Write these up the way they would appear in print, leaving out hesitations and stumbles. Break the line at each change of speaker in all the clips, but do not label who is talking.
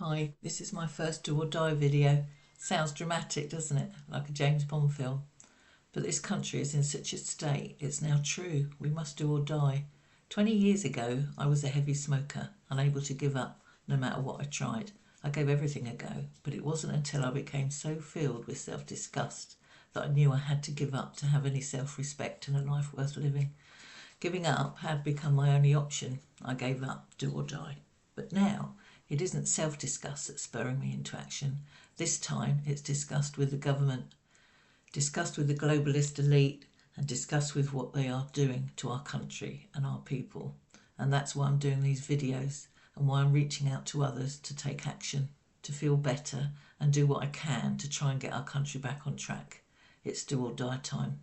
Hi, this is my first do or die video. Sounds dramatic, doesn't it? Like a James Bond film. But this country is in such a state, it's now true. We must do or die. 20 years ago, I was a heavy smoker, unable to give up no matter what I tried. I gave everything a go, but it wasn't until I became so filled with self-disgust that I knew I had to give up to have any self-respect and a life worth living. Giving up had become my only option. I gave up, do or die. But now, it isn't self-disgust that's spurring me into action. This time, it's disgust with the government, disgust with the globalist elite, and disgust with what they are doing to our country and our people. And that's why I'm doing these videos and why I'm reaching out to others to take action, to feel better and do what I can to try and get our country back on track. It's do or die time.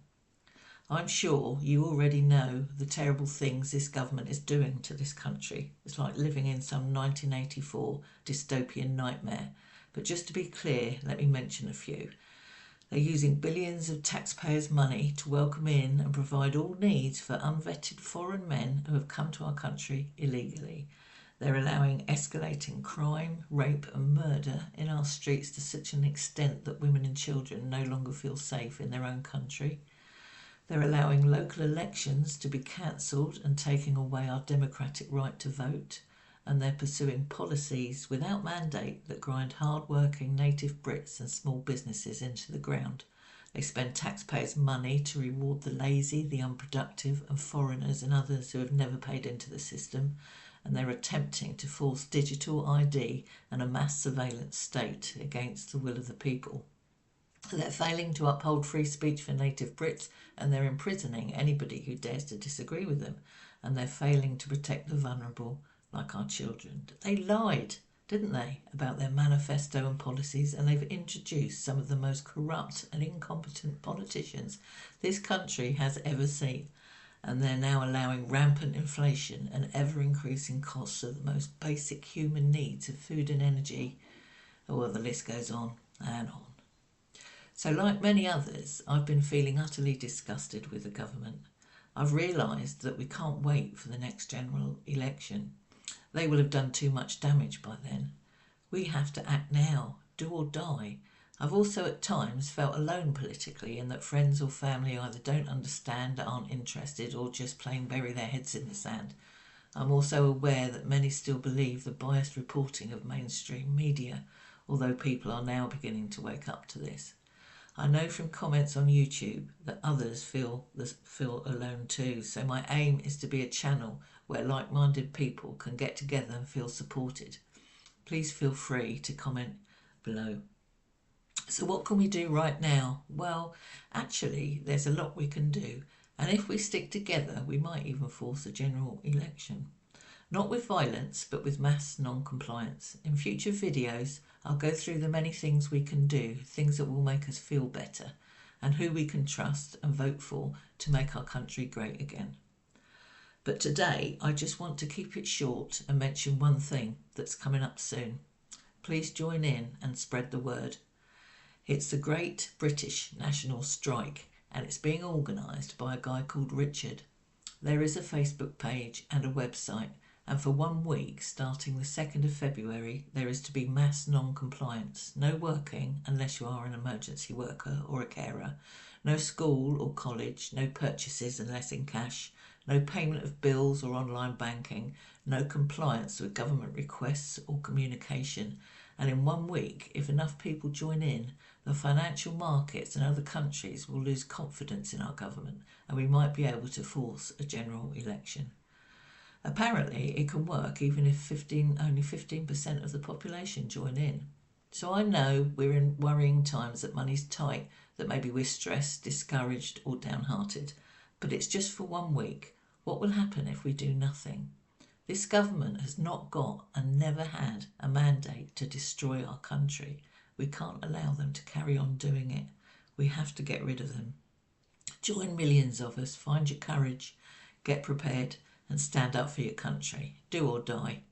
I'm sure you already know the terrible things this government is doing to this country. It's like living in some 1984 dystopian nightmare. But just to be clear, let me mention a few. They're using billions of taxpayers' money to welcome in and provide all needs for unvetted foreign men who have come to our country illegally. They're allowing escalating crime, rape and murder in our streets to such an extent that women and children no longer feel safe in their own country. They're allowing local elections to be cancelled and taking away our democratic right to vote. And they're pursuing policies without mandate that grind hard-working native Brits and small businesses into the ground. They spend taxpayers' money to reward the lazy, the unproductive and foreigners and others who have never paid into the system. And they're attempting to force digital ID and a mass surveillance state against the will of the people. They're failing to uphold free speech for native Brits and they're imprisoning anybody who dares to disagree with them. And they're failing to protect the vulnerable, like our children. They lied, didn't they, about their manifesto and policies, and they've introduced some of the most corrupt and incompetent politicians this country has ever seen. And they're now allowing rampant inflation and ever-increasing costs of the most basic human needs of food and energy. Oh, well, the list goes on and on. So like many others, I've been feeling utterly disgusted with the government. I've realised that we can't wait for the next general election. They will have done too much damage by then. We have to act now, do or die. I've also at times felt alone politically in that friends or family either don't understand, aren't interested or just plain bury their heads in the sand. I'm also aware that many still believe the biased reporting of mainstream media, although people are now beginning to wake up to this. I know from comments on YouTube that others feel alone too, so my aim is to be a channel where like-minded people can get together and feel supported. Please feel free to comment below. So what can we do right now? Well, actually, there's a lot we can do, and if we stick together, we might even force a general election. Not with violence, but with mass non-compliance. In future videos, I'll go through the many things we can do, things that will make us feel better, and who we can trust and vote for to make our country great again. But today, I just want to keep it short and mention one thing that's coming up soon. Please join in and spread the word. It's the Great British National Strike, and it's being organised by a guy called Richard. There is a Facebook page and a website, and for 1 week, starting the 2nd of February, there is to be mass non-compliance. No working unless you are an emergency worker or a carer. No school or college. No purchases unless in cash. No payment of bills or online banking. No compliance with government requests or communication. And in 1 week, if enough people join in, the financial markets and other countries will lose confidence in our government and we might be able to force a general election. Apparently, it can work even if only 15% of the population join in. So I know we're in worrying times, that money's tight, that maybe we're stressed, discouraged or downhearted. But it's just for 1 week. What will happen if we do nothing? This government has not got and never had a mandate to destroy our country. We can't allow them to carry on doing it. We have to get rid of them. Join millions of us, find your courage, get prepared and stand up for your country. Do or die.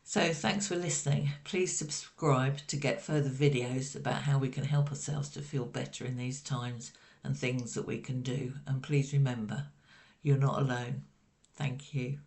So thanks for listening. Please subscribe to get further videos about how we can help ourselves to feel better in these times and things that we can do. And please remember, you're not alone. Thank you.